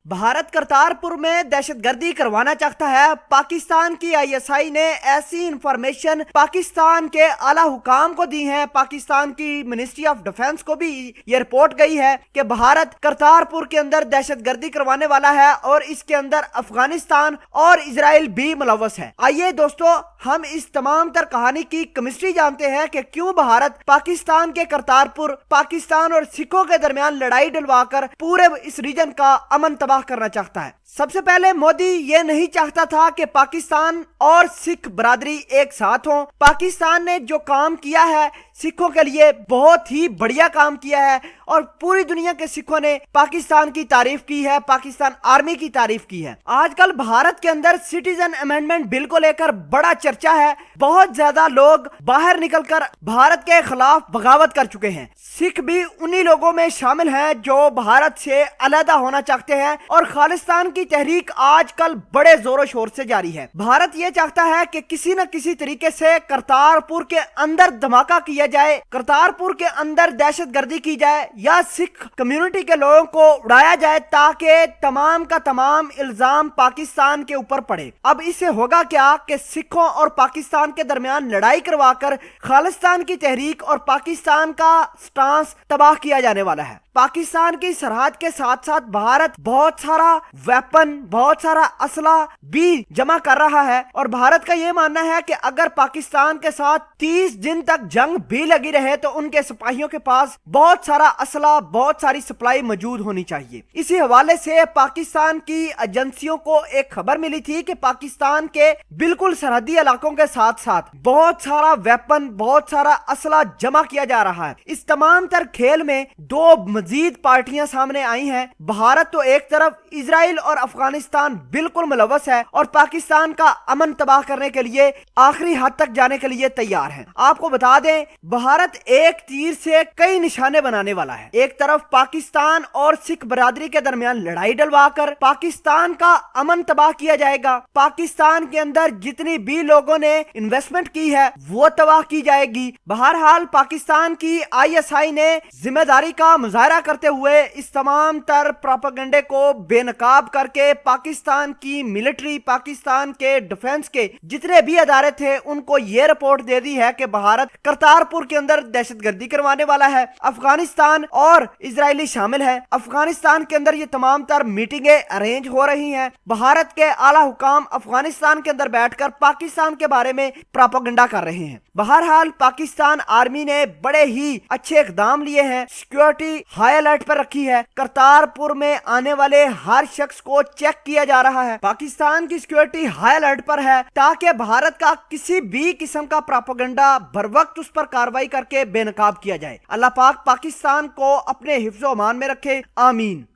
भारत करतारपुर में दहशत गर्दी करवाना चाहता है। पाकिस्तान की ISI ने ऐसी इंफॉर्मेशन पाकिस्तान के आला हुकाम को दी है। पाकिस्तान की मिनिस्ट्री ऑफ डिफेंस को भी ये रिपोर्ट गई है कि भारत करतारपुर के अंदर दहशत गर्दी करवाने वाला है और इसके अंदर अफगानिस्तान और इजराइल भी मुलव्वस है। आइए दोस्तों, हम इस तमाम तर कहानी की केमिस्ट्री जानते हैं कि क्यों भारत पाकिस्तान के करतारपुर, पाकिस्तान और सिखों के दरमियान लड़ाई डलवाकर पूरे इस रीजन का अमन तबाह करना चाहता है। सबसे पहले मोदी ये नहीं चाहता था कि पाकिस्तान और सिख बरादरी एक साथ हों। पाकिस्तान ने जो काम किया है सिखों के लिए बहुत ही बढ़िया काम किया है और पूरी दुनिया के सिखों ने पाकिस्तान की तारीफ की है, पाकिस्तान आर्मी की तारीफ की है। आजकल भारत के अंदर सिटीजन अमेंडमेंट बिल को लेकर बड़ा चर्चा है। बहुत ज्यादा लोग बाहर निकलकर भारत के खिलाफ बगावत कर चुके हैं। सिख भी उन्हीं लोगों में शामिल हैं जो भारत से अलग होना चाहते हैं और खालिस्तान की तहरीक आजकल बड़े जोरों शोर से जारी है। भारत ये चाहता है कि किसी न किसी तरीके से करतारपुर के अंदर धमाका किया जाए, करतारपुर के अंदर दहशत गर्दी की जाए या सिख कम्युनिटी के लोगों को उड़ाया जाए ताकि तमाम का तमाम इल्जाम पाकिस्तान के ऊपर पड़े। अब इससे होगा क्या कि सिखों और पाकिस्तान के दरमियान लड़ाई करवाकर खालिस्तान की तहरीक और पाकिस्तान का स्टांस तबाह किया जाने वाला है। पाकिस्तान की सरहद के साथ साथ भारत बहुत सारा वेपन, बहुत सारा असला भी जमा कर रहा है और भारत का यह मानना है कि अगर पाकिस्तान के साथ 30 दिन तक जंग भी लगी रहे तो उनके सिपाहियों के पास बहुत सारा असला, बहुत सारी सप्लाई मौजूद होनी चाहिए। इसी हवाले से पाकिस्तान की एजेंसियों को एक खबर मिली थी कि पाकिस्तान के बिल्कुल सरहदी इलाकों के साथ साथ बहुत सारा वेपन, बहुत सारा असला जमा किया जा रहा है। इस तमाम तर खेल में दो मजीद पार्टियां सामने आई हैं। भारत तो एक तरफ, इजराइल और अफगानिस्तान बिल्कुल मुलव्वस है और पाकिस्तान का अमन तबाह करने के लिए आखिरी हद तक जाने के लिए तैयार है। आपको बता दें, भारत एक तीर से कई निशाने बनाने वाला है। एक तरफ पाकिस्तान और सिख बरादरी के दरमियान लड़ाई डलवाकर पाकिस्तान का अमन तबाह किया जाएगा। पाकिस्तान के अंदर जितनी भी लोगों ने इन्वेस्टमेंट की है वो तबाह की जाएगी। बहरहाल पाकिस्तान की ISI ने जिम्मेदारी का मुजाहरा करते हुए इस तमाम तर प्रोपेगेंडे को बेनकाब करके पाकिस्तान की मिलिट्री, पाकिस्तान के डिफेंस के जितने भी अदारे थे उनको ये रिपोर्ट दे दी है कि भारत करतारपुर के अंदर दहशतगर्दी करवाने वाला है। अफगानिस्तान और इजरायली शामिल है। अफगानिस्तान के अंदर ये तमाम तर मीटिंगें अरेंज हो रही हैं। भारत के आला हुकाम अफगानिस्तान के अंदर बैठकर पाकिस्तान के बारे में प्रोपेगेंडा कर रहे हैं। बहरहाल पाकिस्तान आर्मी ने बड़े ही अच्छे इकदाम लिए हैं। सिक्योरिटी हाई अलर्ट पर रखी है। करतारपुर में आने वाले हर शख्स को चेक किया जा रहा है। पाकिस्तान की सिक्योरिटी हाई अलर्ट पर है ताकि भारत का किसी भी किस्म का प्रोपेगेंडा बर वक्त उस पर कार्रवाई करके बेनकाब किया जाए। अल्लाह पाक पाकिस्तान को अपने हिफ्ज़ो अमान में रखे। आमीन।